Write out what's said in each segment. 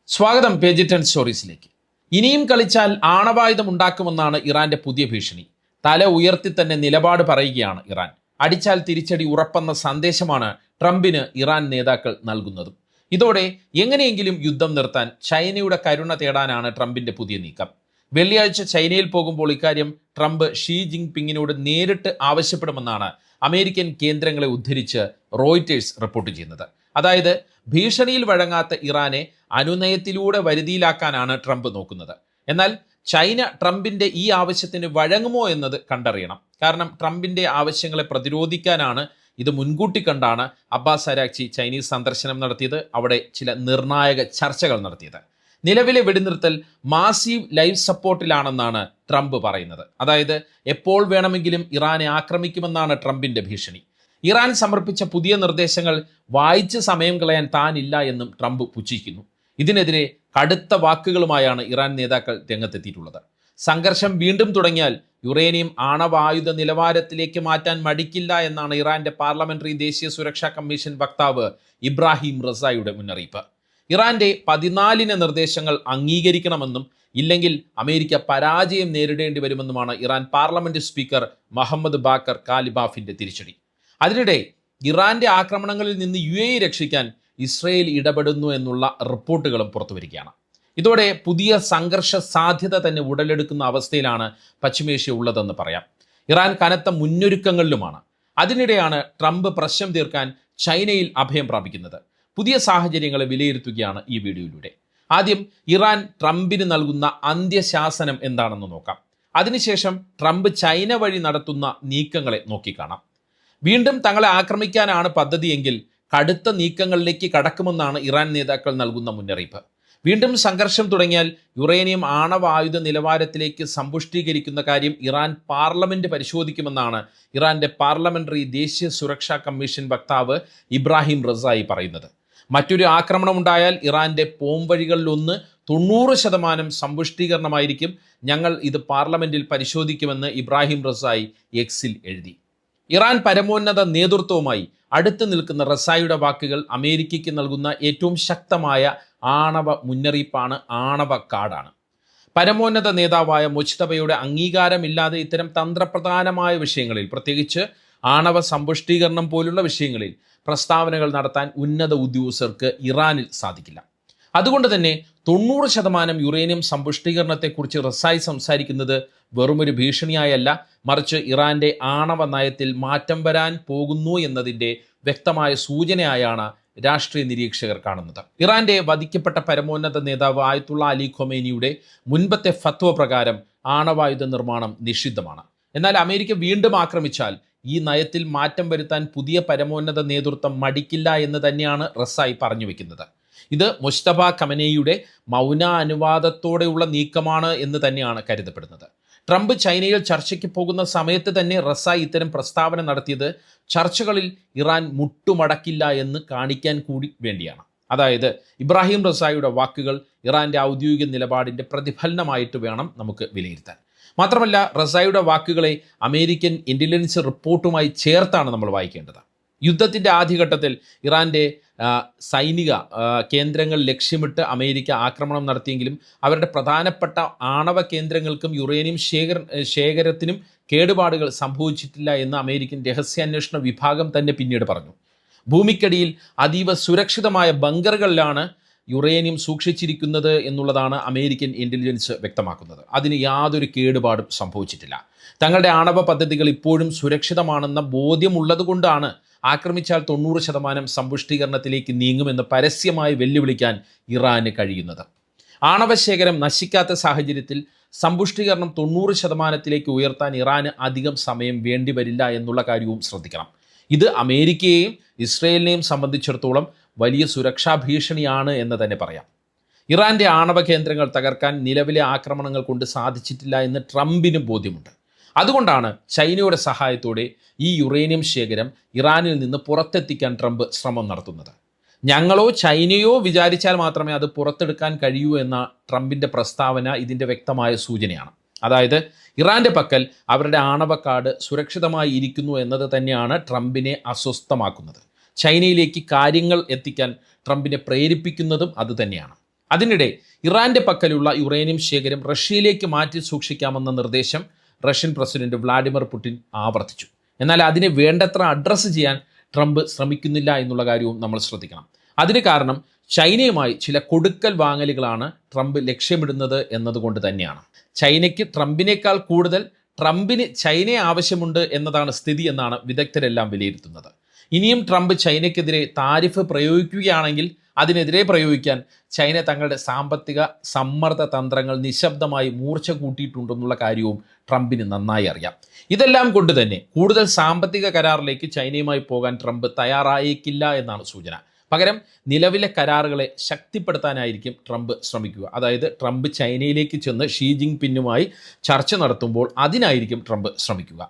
സ്വാഗതം പേജ് 10 സ്റ്റോറീസിലേക്ക്. ഇനിയും കളിച്ചാൽ ആണവായുധം ഉണ്ടാക്കുമെന്നാണ് ഇറാന്റെ പുതിയ ഭീഷണി. തല ഉയർത്തി തന്നെ നിലപാട് പറയുകയാണ് ഇറാൻ. അടിച്ചാൽ തിരിച്ചടി ഉറപ്പെന്ന സന്ദേശമാണ് ട്രംപിന് ഇറാൻ നേതാക്കൾ നൽകുന്നതും. ഇതോടെ എങ്ങനെയെങ്കിലും യുദ്ധം നിർത്താൻ ചൈനയുടെ കരുണ തേടാനാണ് ട്രംപിന്റെ പുതിയ നീക്കം. വെള്ളിയാഴ്ച ചൈനയിൽ പോകുമ്പോൾ ഇക്കാര്യം ട്രംപ് ഷീ ജിൻപിങ്ങിനോട് നേരിട്ട് ആവശ്യപ്പെടുമെന്നാണ് അമേരിക്കൻ കേന്ദ്രങ്ങളെ ഉദ്ധരിച്ച് റോയിറ്റേഴ്സ് റിപ്പോർട്ട് ചെയ്യുന്നത്. അതായത് ഭീഷണിയിൽ വഴങ്ങാത്ത ഇറാനെ അനുനയത്തിലൂടെ വരുതിയിലാക്കാനാണ് ട്രംപ് നോക്കുന്നത്. എന്നാൽ ചൈന ട്രംപിന്റെ ഈ ആവശ്യത്തിന് വഴങ്ങുമോ എന്നത് കണ്ടറിയണം. കാരണം ട്രംപിന്റെ ആവശ്യങ്ങളെ പ്രതിരോധിക്കാനാണ് ഇത് മുൻകൂട്ടി കണ്ടാണ് അബ്ബാസ് അരാക്ചി ചൈനീസ് സന്ദർശനം നടത്തിയത്, അവിടെ ചില നിർണായക ചർച്ചകൾ നടത്തിയത്. നിലവിലെ വെടിനിർത്തൽ മാസീവ് ലൈഫ് സപ്പോർട്ടിലാണെന്നാണ് ട്രംപ് പറയുന്നത്. അതായത് എപ്പോൾ വേണമെങ്കിലും ഇറാനെ ആക്രമിക്കുമെന്നാണ് ട്രംപിന്റെ ഭീഷണി. ഇറാൻ സമർപ്പിച്ച പുതിയ നിർദ്ദേശങ്ങൾ വായിച്ച് സമയം കളയാൻ താനില്ല എന്നും ട്രംപ് പുച്ഛിക്കുന്നു. ഇതിനെതിരെ കടുത്ത വാക്കുകളുമായാണ് ഇറാൻ നേതാക്കൾ രംഗത്തെത്തിയിട്ടുള്ളത്. സംഘർഷം വീണ്ടും തുടങ്ങിയാൽ യുറേനിയം ആണവായുധ നിലവാരത്തിലേക്ക് മാറ്റാൻ മടിക്കില്ല എന്നാണ് ഇറാന്റെ പാർലമെന്ററി ദേശീയ സുരക്ഷാ കമ്മീഷൻ വക്താവ് ഇബ്രാഹിം റസായുടെ മുന്നറിയിപ്പ്. ഇറാന്റെ 14 നിർദ്ദേശങ്ങൾ അംഗീകരിക്കണമെന്നും ഇല്ലെങ്കിൽ അമേരിക്ക പരാജയം നേരിടേണ്ടി വരുമെന്നുമാണ് ഇറാൻ പാർലമെന്റ് സ്പീക്കർ മുഹമ്മദ് ബാക്കർ കാലിബാഫിന്റെ തിരിച്ചടി. അതിനിടെ ഇറാന്റെ ആക്രമണങ്ങളിൽ നിന്ന് UAE രക്ഷിക്കാൻ ഇസ്രയേൽ ഇടപെടുന്നു എന്നുള്ള റിപ്പോർട്ടുകളും പുറത്തുവരികയാണ്. ഇതോടെ പുതിയ സംഘർഷ സാധ്യത തന്നെ ഉടലെടുക്കുന്ന അവസ്ഥയിലാണ് പശ്ചിമേഷ്യ ഉള്ളതെന്ന് പറയാം. ഇറാൻ കനത്ത മുന്നൊരുക്കങ്ങളിലുമാണ്. അതിനിടെയാണ് ട്രംപ് പ്രശ്നം തീർക്കാൻ ചൈനയിൽ അഭയം പ്രാപിക്കുന്നത്. പുതിയ സാഹചര്യങ്ങളെ വിലയിരുത്തുകയാണ് ഈ വീഡിയോയിലൂടെ. ആദ്യം ഇറാൻ ട്രംപിന് നൽകുന്ന അന്ത്യശാസനം എന്താണെന്ന് നോക്കാം. അതിനുശേഷം ട്രംപ് ചൈന വഴി നടത്തുന്ന നീക്കങ്ങളെ നോക്കിക്കാണാം. വീണ്ടും തങ്ങളെ ആക്രമിക്കാനാണ് പദ്ധതിയെങ്കിൽ കടുത്ത നീക്കങ്ങളിലേക്ക് കടക്കുമെന്നാണ് ഇറാൻ നേതാക്കൾ നൽകുന്ന മുന്നറിയിപ്പ്. വീണ്ടും സംഘർഷം തുടങ്ങിയാൽ യുറേനിയം ആണവായുധ നിലവാരത്തിലേക്ക് സമ്പുഷ്ടീകരിക്കുന്ന കാര്യം ഇറാൻ പാർലമെന്റ് പരിശോധിക്കുമെന്നാണ് ഇറാന്റെ പാർലമെന്ററി ദേശീയ സുരക്ഷാ കമ്മീഷൻ വക്താവ് ഇബ്രാഹിം റസായി പറയുന്നത്. മറ്റൊരു ആക്രമണം ഉണ്ടായാൽ ഇറാന്റെ പോംവഴികളിലൊന്ന് 90% സമ്പുഷ്ടീകരണമായിരിക്കും. ഞങ്ങൾ ഇത് പാർലമെന്റിൽ പരിശോധിക്കുമെന്ന് ഇബ്രാഹിം റസായി എക്സിൽ എഴുതി. ഇറാൻ പരമോന്നത നേതൃത്വവുമായി അടുത്ത് നിൽക്കുന്ന റസായിയുടെ വാക്കുകൾ അമേരിക്കയ്ക്ക് നൽകുന്ന ഏറ്റവും ശക്തമായ ആണവ മുന്നറിയിപ്പാണ്, ആണവ കാർഡാണ്. പരമോന്നത നേതാവായ മുജ്തബയുടെ അംഗീകാരമില്ലാതെ ഇത്തരം തന്ത്രപ്രധാനമായ വിഷയങ്ങളിൽ, പ്രത്യേകിച്ച് ആണവ സമ്പുഷ്ടീകരണം പോലുള്ള വിഷയങ്ങളിൽ പ്രസ്താവനകൾ നടത്താൻ ഉന്നത ഉദ്യോഗസ്ഥർക്ക് ഇറാനിൽ സാധിക്കില്ല. അതുകൊണ്ട് തന്നെ 90% യുറേനിയം സമ്പുഷ്ടീകരണത്തെക്കുറിച്ച് റസായി സംസാരിക്കുന്നത് വെറുമൊരു ഭീഷണിയായല്ല, മറിച്ച് ഇറാന്റെ ആണവ നയത്തിൽ മാറ്റം വരാൻ പോകുന്നു എന്നതിൻ്റെ വ്യക്തമായ സൂചനയായാണ് രാഷ്ട്രീയ നിരീക്ഷകർ കാണുന്നത്. ഇറാന്റെ വധിക്കപ്പെട്ട പരമോന്നത നേതാവ് ആയത്തുള്ള അലി ഖൊമേനിയുടെ മുൻപത്തെ ഫത്വ പ്രകാരം ആണവായുധ നിർമ്മാണം നിഷിദ്ധമാണ്. എന്നാൽ അമേരിക്ക വീണ്ടും ആക്രമിച്ചാൽ ഈ നയത്തിൽ മാറ്റം വരുത്താൻ പുതിയ പരമോന്നത നേതൃത്വം മടിക്കില്ല എന്ന് തന്നെയാണ് റസായി പറഞ്ഞു വെക്കുന്നത്. ഇത് മുസ്തഫ ഖമനേയിയുടെ മൗന അനുവാദത്തോടെയുള്ള നീക്കമാണ് എന്ന് തന്നെയാണ് കരുതപ്പെടുന്നത്. ട്രംപ് ചൈനയിൽ ചർച്ചയ്ക്ക് പോകുന്ന സമയത്ത് തന്നെ റസായി ഇത്തരം പ്രസ്താവന നടത്തിയത് ചർച്ചകളിൽ ഇറാൻ മുട്ടുമടക്കില്ല എന്ന് കാണിക്കാൻ കൂടി വേണ്ടിയാണ്. അതായത് ഇബ്രാഹിം റസായിയുടെ വാക്കുകൾ ഇറാന്റെ ഔദ്യോഗിക നിലപാടിൻ്റെ പ്രതിഫലനമായിട്ട് വേണം നമുക്ക് വിലയിരുത്താൻ. മാത്രമല്ല റസായിയുടെ വാക്കുകളെ അമേരിക്കൻ ഇന്റലിജൻസ് റിപ്പോർട്ടുമായി ചേർത്താണ് നമ്മൾ വായിക്കേണ്ടത്. യുദ്ധത്തിൻ്റെ ആദ്യഘട്ടത്തിൽ ഇറാന്റെ സൈനിക കേന്ദ്രങ്ങൾ ലക്ഷ്യമിട്ട് അമേരിക്ക ആക്രമണം നടത്തിയെങ്കിലും അവരുടെ പ്രധാനപ്പെട്ട ആണവ കേന്ദ്രങ്ങൾക്കും യുറേനിയം ശേഖരത്തിനും കേടുപാടുകൾ സംഭവിച്ചിട്ടില്ല എന്ന് അമേരിക്കൻ രഹസ്യാന്വേഷണ വിഭാഗം തന്നെ പിന്നീട് പറഞ്ഞു. ഭൂമിക്കടിയിൽ അതീവ സുരക്ഷിതമായ ബങ്കറുകളിലാണ് യുറേനിയം സൂക്ഷിച്ചിരിക്കുന്നത് എന്നുള്ളതാണ് അമേരിക്കൻ ഇൻ്റലിജൻസ് വ്യക്തമാക്കുന്നത്. അതിന് യാതൊരു കേടുപാടും സംഭവിച്ചിട്ടില്ല. തങ്ങളുടെ ആണവ പദ്ധതികൾ ഇപ്പോഴും സുരക്ഷിതമാണെന്ന ബോധ്യമുള്ളത് കൊണ്ടാണ് ആക്രമിച്ചാൽ 90% സമ്പുഷ്ടീകരണത്തിലേക്ക് നീങ്ങുമെന്ന് പരസ്യമായി വെല്ലുവിളിക്കാൻ ഇറാന് കഴിയുന്നത്. ആണവശേഖരം നശിക്കാത്ത സാഹചര്യത്തിൽ സമ്പുഷ്ടീകരണം 90%ത്തിലേക്ക് ഉയർത്താൻ ഇറാന് അധികം സമയം വേണ്ടിവരില്ല എന്നുള്ള കാര്യവും ശ്രദ്ധിക്കണം. ഇത് അമേരിക്കയെയും ഇസ്രയേലിനെയും സംബന്ധിച്ചിടത്തോളം വലിയ സുരക്ഷാ ഭീഷണിയാണ് എന്ന് തന്നെ പറയാം. ഇറാന്റെ ആണവ കേന്ദ്രങ്ങൾ തകർക്കാൻ നിലവിലെ ആക്രമണങ്ങൾ കൊണ്ട് സാധിച്ചിട്ടില്ല എന്ന് ട്രംപിനും ബോധ്യമുണ്ട്. അതുകൊണ്ടാണ് ചൈനയുടെ സഹായത്തോടെ ഈ യുറേനിയം ശേഖരം ഇറാനിൽ നിന്ന് പുറത്തെത്തിക്കാൻ ട്രംപ് ശ്രമം നടത്തുന്നത്. ഞങ്ങളോ ചൈനയോ വിചാരിച്ചാൽ മാത്രമേ അത് പുറത്തെടുക്കാൻ കഴിയൂ എന്ന ട്രംപിൻ്റെ പ്രസ്താവന ഇതിൻ്റെ വ്യക്തമായ സൂചനയാണ്. അതായത് ഇറാന്റെ പക്കൽ അവരുടെ ആണവ കാർഡ് സുരക്ഷിതമായി ഇരിക്കുന്നു എന്നത് തന്നെയാണ് ട്രംപിനെ അസ്വസ്ഥമാക്കുന്നത്. ചൈനയിലേക്ക് കാര്യങ്ങൾ എത്തിക്കാൻ ട്രംപിനെ പ്രേരിപ്പിക്കുന്നതും അതുതന്നെയാണ്. അതിനിടെ ഇറാന്റെ പക്കലുള്ള യുറേനിയം ശേഖരം റഷ്യയിലേക്ക് മാറ്റി സൂക്ഷിക്കാമെന്ന നിർദ്ദേശം റഷ്യൻ പ്രസിഡന്റ് വ്ളാഡിമിർ പുടിൻ ആവർത്തിച്ചു. എന്നാൽ അതിനെ വേണ്ടത്ര അഡ്രസ്സ് ചെയ്യാൻ ട്രംപ് ശ്രമിക്കുന്നില്ല എന്നുള്ള കാര്യവും നമ്മൾ ശ്രദ്ധിക്കണം. അതിന് കാരണം ചൈനയുമായി ചില കൊടുക്കൽ വാങ്ങലുകളാണ് ട്രംപ് ലക്ഷ്യമിടുന്നത് എന്നതുകൊണ്ട് തന്നെയാണ്. ചൈനയ്ക്ക് ട്രംപിനേക്കാൾ കൂടുതൽ ട്രംപിന് ചൈനയെ ആവശ്യമുണ്ട് എന്നതാണ് സ്ഥിതി എന്നാണ് വിദഗ്ധരെല്ലാം വിലയിരുത്തുന്നത്. ഇനിയും ട്രംപ് ചൈനയ്ക്കെതിരെ താരിഫ് പ്രയോഗിക്കുകയാണെങ്കിൽ അതിനെതിരെ പ്രയോഗിക്കാൻ ചൈന തങ്ങളുടെ സാമ്പത്തിക സമ്മർദ്ദ തന്ത്രങ്ങൾ നിശബ്ദമായി മൂർച്ച കൂട്ടിയിട്ടുണ്ടെന്നുള്ള കാര്യവും ട്രംപിന് നന്നായി അറിയാം. ഇതെല്ലാം കൊണ്ട് തന്നെ കൂടുതൽ സാമ്പത്തിക കരാറിലേക്ക് ചൈനയുമായി പോകാൻ ട്രംപ് തയ്യാറായേക്കില്ല എന്നാണ് സൂചന. പകരം നിലവിലെ കരാറുകളെ ശക്തിപ്പെടുത്താനായിരിക്കും ട്രംപ് ശ്രമിക്കുക. അതായത് ട്രംപ് ചൈനയിലേക്ക് ചെന്ന് ഷീ ജിങ് പിന്നുമായി ചർച്ച നടത്തുമ്പോൾ അതിനായിരിക്കും ട്രംപ് ശ്രമിക്കുക.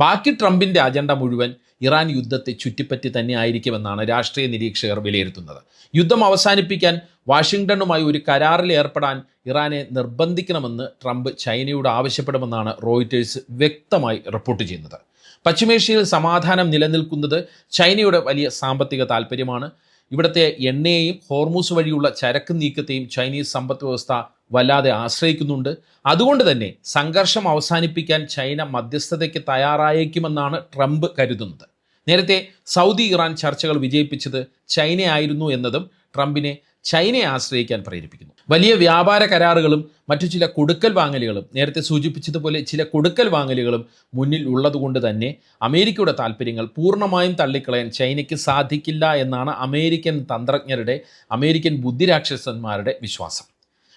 ബാക്കി ട്രംപിൻ്റെ അജണ്ട മുഴുവൻ ഇറാൻ യുദ്ധത്തെ ചുറ്റിപ്പറ്റി തന്നെ ആയിരിക്കുമെന്നാണ് രാഷ്ട്രീയ നിരീക്ഷകർ വിലയിരുത്തുന്നത്. യുദ്ധം അവസാനിപ്പിക്കാൻ വാഷിംഗ്ടണുമായി ഒരു കരാറിൽ ഏർപ്പെടാൻ ഇറാനെ നിർബന്ധിക്കണമെന്ന് ട്രംപ് ചൈനയോട് ആവശ്യപ്പെടുമെന്നാണ് റോയിറ്റേഴ്സ് വ്യക്തമായി റിപ്പോർട്ട് ചെയ്യുന്നത്. പശ്ചിമേഷ്യയിൽ സമാധാനം നിലനിൽക്കുന്നത് ചൈനയുടെ വലിയ സാമ്പത്തിക താൽപ്പര്യമാണ്. ഇവിടുത്തെ എണ്ണയെയും ഹോർമൂസ് വഴിയുള്ള ചരക്ക് നീക്കത്തെയും ചൈനീസ് സമ്പദ് വ്യവസ്ഥ വല്ലാതെ ആശ്രയിക്കുന്നുണ്ട്. അതുകൊണ്ട് തന്നെ സംഘർഷം അവസാനിപ്പിക്കാൻ ചൈന മധ്യസ്ഥതയ്ക്ക് തയ്യാറായേക്കുമെന്നാണ് ട്രംപ് കരുതുന്നത്. നേരത്തെ സൗദി ഇറാൻ ചർച്ചകൾ വിജയിപ്പിച്ചത് ചൈനയായിരുന്നു എന്നതും ട്രംപിനെ ചൈനയെ ആശ്രയിക്കാൻ പ്രേരിപ്പിക്കുന്നു. വലിയ വ്യാപാര കരാറുകളും മറ്റു ചില കൊടുക്കൽ വാങ്ങലുകളും നേരത്തെ സൂചിപ്പിച്ചതുപോലെ ചില കൊടുക്കൽ വാങ്ങലുകളും മുന്നിൽ ഉള്ളതുകൊണ്ട് തന്നെ അമേരിക്കയുടെ താല്പര്യങ്ങൾ പൂർണ്ണമായും തള്ളിക്കളയാൻ ചൈനയ്ക്ക് സാധിക്കില്ല എന്നാണ് അമേരിക്കൻ തന്ത്രജ്ഞരുടെ, അമേരിക്കൻ ബുദ്ധിരാക്ഷസന്മാരുടെ വിശ്വാസം.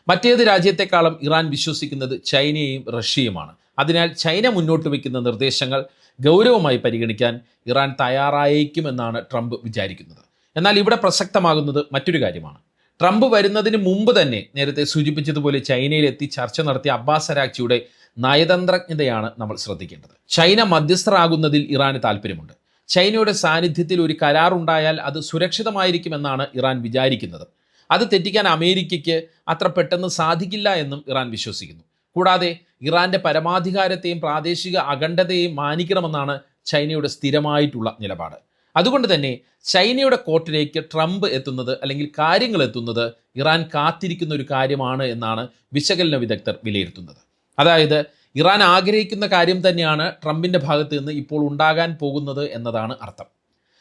മറ്റേത് രാജ്യത്തെക്കാളും ഇറാൻ വിശ്വസിക്കുന്നത് ചൈനയെയും റഷ്യയുമാണ്. അതിനാൽ ചൈന മുന്നോട്ട് വയ്ക്കുന്ന നിർദ്ദേശങ്ങൾ ഗൗരവമായി പരിഗണിക്കാൻ ഇറാൻ തയ്യാറായേക്കുമെന്നാണ് ട്രംപ് വിചാരിക്കുന്നത്. എന്നാൽ ഇവിടെ പ്രസക്തമാകുന്നത് മറ്റൊരു കാര്യമാണ്. ട്രംപ് വരുന്നതിന് മുമ്പ് തന്നെ നേരത്തെ സൂചിപ്പിച്ചതുപോലെ ചൈനയിലെത്തി ചർച്ച നടത്തിയ അബ്ബാസ് അരാക്ചിയുടെ നയതന്ത്രജ്ഞതയാണ് നമ്മൾ ശ്രദ്ധിക്കേണ്ടത്. ചൈന മധ്യസ്ഥരാകുന്നതിൽ ഇറാന് താല്പര്യമുണ്ട്. ചൈനയുടെ സാന്നിധ്യത്തിൽ ഒരു കരാറുണ്ടായാൽ അത് സുരക്ഷിതമായിരിക്കുമെന്നാണ് ഇറാൻ വിചാരിക്കുന്നത്. അത് തെറ്റിക്കാൻ അമേരിക്കയ്ക്ക് അത്ര പെട്ടെന്ന് സാധിക്കില്ല എന്നും ഇറാൻ വിശ്വസിക്കുന്നു. കൂടാതെ ഇറാന്റെ പരമാധികാരത്തെയും പ്രാദേശിക അഖണ്ഡതയെയും മാനിക്കണമെന്നാണ് ചൈനയുടെ സ്ഥിരമായിട്ടുള്ള നിലപാട്. അതുകൊണ്ട് തന്നെ ചൈനയുടെ കോർട്ടിലേക്ക് ട്രംപ് എത്തുന്നത് അല്ലെങ്കിൽ കാര്യങ്ങൾ എത്തുന്നത് ഇറാൻ കാത്തിരിക്കുന്ന ഒരു കാര്യമാണ് എന്നാണ് വിശകലന വിദഗ്ധർ വിലയിരുത്തുന്നത്. അതായത് ഇറാൻ ആഗ്രഹിക്കുന്ന കാര്യം തന്നെയാണ് ട്രംപിൻ്റെ ഭാഗത്ത് നിന്ന് ഇപ്പോൾ ഉണ്ടാകാൻ പോകുന്നത് എന്നതാണ് അർത്ഥം.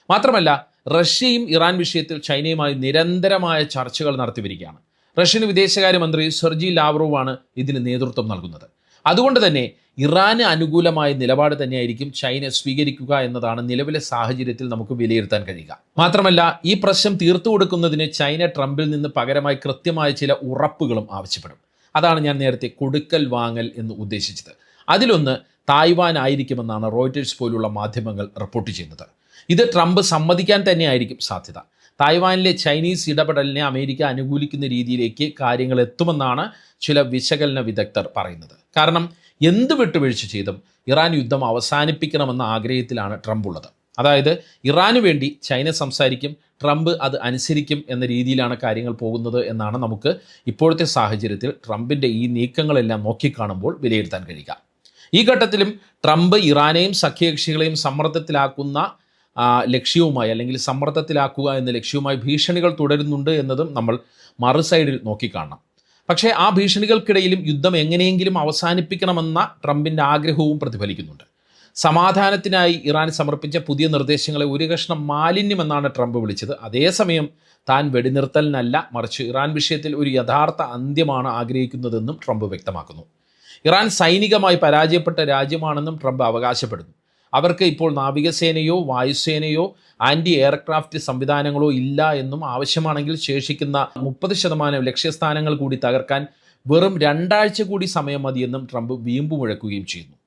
മാത്രമല്ല റഷ്യയും ഇറാൻ വിഷയത്തിൽ ചൈനയുമായി നിരന്തരമായ ചർച്ചകൾ നടത്തിവരികയാണ്. റഷ്യൻ വിദേശകാര്യമന്ത്രി സെർജി ലാവ്റോവാണ് ഇതിന് നേതൃത്വം നൽകുന്നത്. അതുകൊണ്ട് തന്നെ ഇറാന് അനുകൂലമായ നിലപാട് തന്നെയായിരിക്കും ചൈന സ്വീകരിക്കുക എന്നതാണ് നിലവിലെ സാഹചര്യത്തിൽ നമുക്ക് വിലയിരുത്താൻ കഴിയുക. മാത്രമല്ല ഈ പ്രശ്നം തീർത്തു കൊടുക്കുന്നതിന് ചൈന ട്രംപിൽ നിന്ന് പകരമായി കൃത്യമായ ചില ഉറപ്പുകളും ആവശ്യപ്പെടും. അതാണ് ഞാൻ നേരത്തെ കൊടുക്കൽ വാങ്ങൽ എന്ന് ഉദ്ദേശിച്ചത്. അതിലൊന്ന് തായ്വാൻ ആയിരിക്കുമെന്നാണ് റോയിറ്റേഴ്സ് പോലുള്ള മാധ്യമങ്ങൾ റിപ്പോർട്ട് ചെയ്യുന്നത്. ഇത് ട്രംപ് സമ്മതിക്കാൻ തന്നെയായിരിക്കും സാധ്യത. തായ്വാനിലെ ചൈനീസ് ഇടപെടലിനെ അമേരിക്ക അനുകൂലിക്കുന്ന രീതിയിലേക്ക് കാര്യങ്ങൾ എത്തുമെന്നാണ് ചില വിശകലന വിദഗ്ധർ പറയുന്നത്. കാരണം എന്ത് വിട്ടുവീഴ്ച ചെയ്തും ഇറാൻ യുദ്ധം അവസാനിപ്പിക്കണമെന്ന ആഗ്രഹത്തിലാണ് ട്രംപ് ഉള്ളത്. അതായത് ഇറാനു വേണ്ടി ചൈന സംസാരിക്കും, ട്രംപ് അത് അനുസരിക്കും എന്ന രീതിയിലാണ് കാര്യങ്ങൾ പോകുന്നത് എന്നാണ് നമുക്ക് ഇപ്പോഴത്തെ സാഹചര്യത്തിൽ ട്രംപിൻ്റെ ഈ നീക്കങ്ങളെല്ലാം നോക്കിക്കാണുമ്പോൾ വിലയിരുത്താൻ കഴിയുക. ഈ ഘട്ടത്തിലും ട്രംപ് ഇറാനെയും സഖ്യകക്ഷികളെയും സമ്മർദ്ദത്തിലാക്കുന്ന ലക്ഷ്യവുമായി അല്ലെങ്കിൽ സമ്മർദ്ദത്തിലാക്കുക എന്ന ലക്ഷ്യവുമായി ഭീഷണികൾ തുടരുന്നുണ്ട് എന്നതും നമ്മൾ മറുസൈഡിൽ നോക്കിക്കാണണം. പക്ഷേ ആ ഭീഷണികൾക്കിടയിലും യുദ്ധം എങ്ങനെയെങ്കിലും അവസാനിപ്പിക്കണമെന്ന ട്രംപിൻ്റെ ആഗ്രഹവും പ്രതിഫലിക്കുന്നുണ്ട്. സമാധാനത്തിനായി ഇറാൻ സമർപ്പിച്ച പുതിയ നിർദ്ദേശങ്ങളെ ഒരു കഷ്ണം മാലിന്യമെന്നാണ് ട്രംപ് വിളിച്ചത്. അതേസമയം താൻ വെടിനിർത്തലിനല്ല, മറിച്ച് ഇറാൻ വിഷയത്തിൽ ഒരു യഥാർത്ഥ അന്ത്യമാണ് ആഗ്രഹിക്കുന്നതെന്നും ട്രംപ് വ്യക്തമാക്കുന്നു. ഇറാൻ സൈനികമായി പരാജയപ്പെട്ട രാജ്യമാണെന്നും ട്രംപ് അവകാശപ്പെടുന്നു. അവർക്ക് ഇപ്പോൾ നാവികസേനയോ വായുസേനയോ ആൻറ്റി എയർക്രാഫ്റ്റ് സംവിധാനങ്ങളോ ഇല്ല എന്നും ആവശ്യമാണെങ്കിൽ ശേഷിക്കുന്ന 30% ലക്ഷ്യസ്ഥാനങ്ങൾ കൂടി തകർക്കാൻ വെറും 2 ആഴ്ച കൂടി സമയം മതിയെന്നും ട്രംപ് വീമ്പു മുഴക്കുകയും ചെയ്യുന്നു.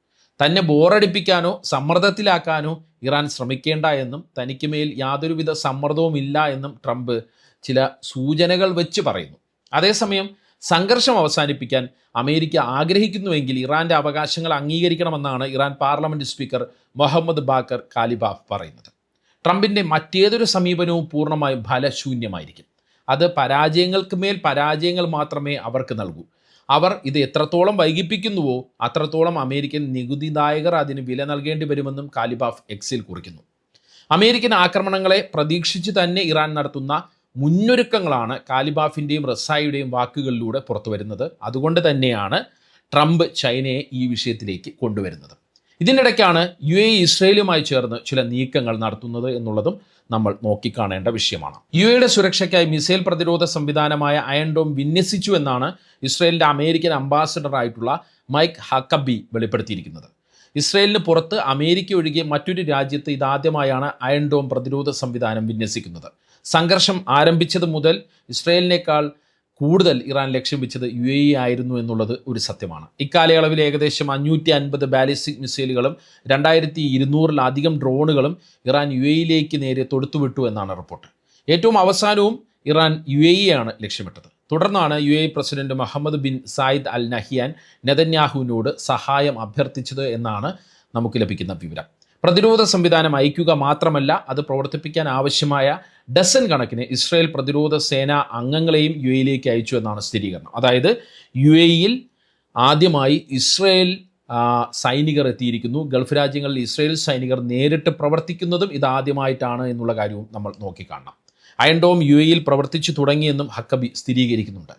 തന്നെ ബോറടിപ്പിക്കാനോ സമ്മർദ്ദത്തിലാക്കാനോ ഇറാൻ ശ്രമിക്കേണ്ട എന്നും തനിക്ക് മേൽ യാതൊരുവിധ സമ്മർദ്ദവും ഇല്ല എന്നും ട്രംപ് ചില സൂചനകൾ വെച്ച് പറയുന്നു. അതേസമയം സംഘർഷം അവസാനിപ്പിക്കാൻ അമേരിക്ക ആഗ്രഹിക്കുന്നുവെങ്കിൽ ഇറാൻ്റെ അവകാശങ്ങൾ അംഗീകരിക്കണമെന്നാണ് ഇറാൻ പാർലമെൻറ്റ് സ്പീക്കർ മുഹമ്മദ് ബാക്കർ കാലിബാഫ് പറയുന്നത്. ട്രംപിൻ്റെ മറ്റേതൊരു സമീപനവും പൂർണ്ണമായും ഫലശൂന്യമായിരിക്കും. അത് പരാജയങ്ങൾക്ക് മേൽ പരാജയങ്ങൾ മാത്രമേ അവർക്ക് നൽകൂ. അവർ ഇത് എത്രത്തോളം വൈകിപ്പിക്കുന്നുവോ അത്രത്തോളം അമേരിക്കൻ നികുതിദായകർ അതിന് വില നൽകേണ്ടി വരുമെന്നും കാലിബാഫ് എക്സിൽ കുറിക്കുന്നു. അമേരിക്കൻ ആക്രമണങ്ങളെ പ്രതീക്ഷിച്ച് തന്നെ ഇറാൻ നടത്തുന്ന മുന്നൊരുക്കങ്ങളാണ് കാലിബാഫിൻ്റെയും റസായിയുടെയും വാക്കുകളിലൂടെ പുറത്തു വരുന്നത്. അതുകൊണ്ട് തന്നെയാണ് ട്രംപ് ചൈനയെ ഈ വിഷയത്തിലേക്ക് കൊണ്ടുവരുന്നത്. ഇതിനിടയ്ക്കാണ് UAE ഇസ്രയേലുമായി ചേർന്ന് ചില നീക്കങ്ങൾ നടത്തുന്നത് എന്നുള്ളതും നമ്മൾ നോക്കിക്കാണേണ്ട വിഷയമാണ്. UAEയുടെ സുരക്ഷയ്ക്കായി മിസൈൽ പ്രതിരോധ സംവിധാനമായ അയൺ ഡോം വിന്യസിച്ചു എന്നാണ് ഇസ്രയേലിൻ്റെ അമേരിക്കൻ അംബാസഡറായിട്ടുള്ള മൈക്ക് ഹക്കബി വെളിപ്പെടുത്തിയിരിക്കുന്നത്. ഇസ്രയേലിന് പുറത്ത് അമേരിക്ക ഒഴികെ മറ്റൊരു രാജ്യത്ത് ഇതാദ്യമായാണ് അയൺ ഡോം പ്രതിരോധ സംവിധാനം വിന്യസിക്കുന്നത്. സംഘർഷം ആരംഭിച്ചത് മുതൽ ഇസ്രയേലിനേക്കാൾ കൂടുതൽ ഇറാൻ ലക്ഷ്യം വെച്ചത് UAE ആയിരുന്നു എന്നുള്ളത് ഒരു സത്യമാണ്. ഇക്കാലയളവിൽ ഏകദേശം 550 ബാലിസ്റ്റിക് മിസൈലുകളും 2200-ലധികം ഡ്രോണുകളും ഇറാൻ UAEയിലേക്ക് നേരെ തൊടുത്തുവിട്ടു എന്നാണ് റിപ്പോർട്ട്. ഏറ്റവും അവസാനവും ഇറാൻ UAE ആണ് ലക്ഷ്യമിട്ടത്. തുടർന്നാണ് UAE president Mohammed bin Zayed Al Nahyan നെതന്യാഹുവിനോട് സഹായം അഭ്യർത്ഥിച്ചത് എന്നാണ് നമുക്ക് ലഭിക്കുന്ന വിവരം. പ്രതിരോധ സംവിധാനം അയക്കുക മാത്രമല്ല, അത് പ്രവർത്തിപ്പിക്കാൻ ആവശ്യമായ ഡസൻ കണക്കിന് ഇസ്രായേൽ പ്രതിരോധ സേനാ അംഗങ്ങളെയും UAEയിലേക്ക് അയച്ചു എന്നാണ് സ്ഥിരീകരണം. അതായത് UAEയിൽ ആദ്യമായി ഇസ്രായേൽ സൈനികർ എത്തിയിരിക്കുന്നു. ഗൾഫ് രാജ്യങ്ങളിൽ ഇസ്രായേൽ സൈനികർ നേരിട്ട് പ്രവർത്തിക്കുന്നതും ഇതാദ്യമായിട്ടാണ് എന്നുള്ള കാര്യവും നമ്മൾ നോക്കിക്കാണണം. അയൺ ഡോം UAEയിൽ പ്രവർത്തിച്ചു തുടങ്ങിയെന്നും ഹക്കബി സ്ഥിരീകരിക്കുന്നുണ്ട്.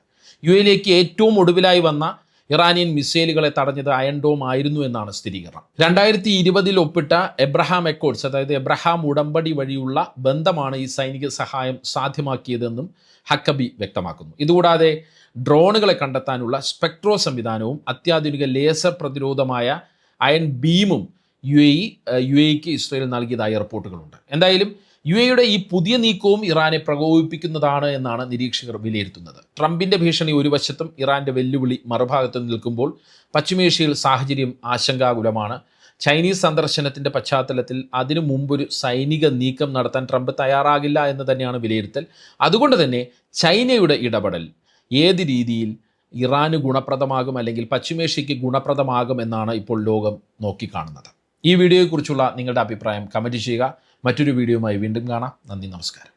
UAEയിലേക്ക് ഏറ്റവും ഒടുവിലായി വന്ന ഇറാനിയൻ മിസൈലുകളെ തടഞ്ഞത് അയൺ ഡോം ആയിരുന്നു എന്നാണ് സ്ഥിരീകരണം. 2020 ഒപ്പിട്ട എബ്രഹാം അക്കോർഡ്സ്, അതായത് എബ്രഹാം ഉടമ്പടി വഴിയുള്ള ബന്ധമാണ് ഈ സൈനിക സഹായം സാധ്യമാക്കിയതെന്നും ഹക്കബി വ്യക്തമാക്കുന്നു. ഇതുകൂടാതെ ഡ്രോണുകളെ കണ്ടെത്താനുള്ള സ്പെക്ട്രോ സംവിധാനവും അത്യാധുനിക ലേസർ പ്രതിരോധമായ അയൺ ബീമും UAEക്ക് ഇസ്രയേൽ നൽകിയതായ റിപ്പോർട്ടുകളുണ്ട്. എന്തായാലും UAEയുടെ ഈ പുതിയ നീക്കവും ഇറാനെ പ്രകോപിപ്പിക്കുന്നതാണ് എന്നാണ് നിരീക്ഷകർ വിലയിരുത്തുന്നത്. ട്രംപിൻ്റെ ഭീഷണി ഒരു വശത്തും ഇറാൻ്റെ വെല്ലുവിളി മറുഭാഗത്തും നിൽക്കുമ്പോൾ പശ്ചിമേഷ്യയിൽ സാഹചര്യം ആശങ്കാകുലമാണ്. ചൈനീസ് സന്ദർശനത്തിൻ്റെ പശ്ചാത്തലത്തിൽ അതിനു മുമ്പൊരു സൈനിക നീക്കം നടത്താൻ ട്രംപ് തയ്യാറാകില്ല എന്ന് തന്നെയാണ് വിലയിരുത്തൽ. അതുകൊണ്ട് തന്നെ ചൈനയുടെ ഇടപെടൽ ഏത് രീതിയിൽ ഇറാന് ഗുണപ്രദമാകും അല്ലെങ്കിൽ പശ്ചിമേഷ്യയ്ക്ക് ഗുണപ്രദമാകും എന്നാണ് ഇപ്പോൾ ലോകം നോക്കിക്കാണുന്നത്. ഈ വീഡിയോയെക്കുറിച്ചുള്ള നിങ്ങളുടെ അഭിപ്രായം കമൻറ്റ് ചെയ്യുക. മറ്റൊരു വീഡിയോയുമായി വീണ്ടും കാണാം. നന്ദി, നമസ്കാരം.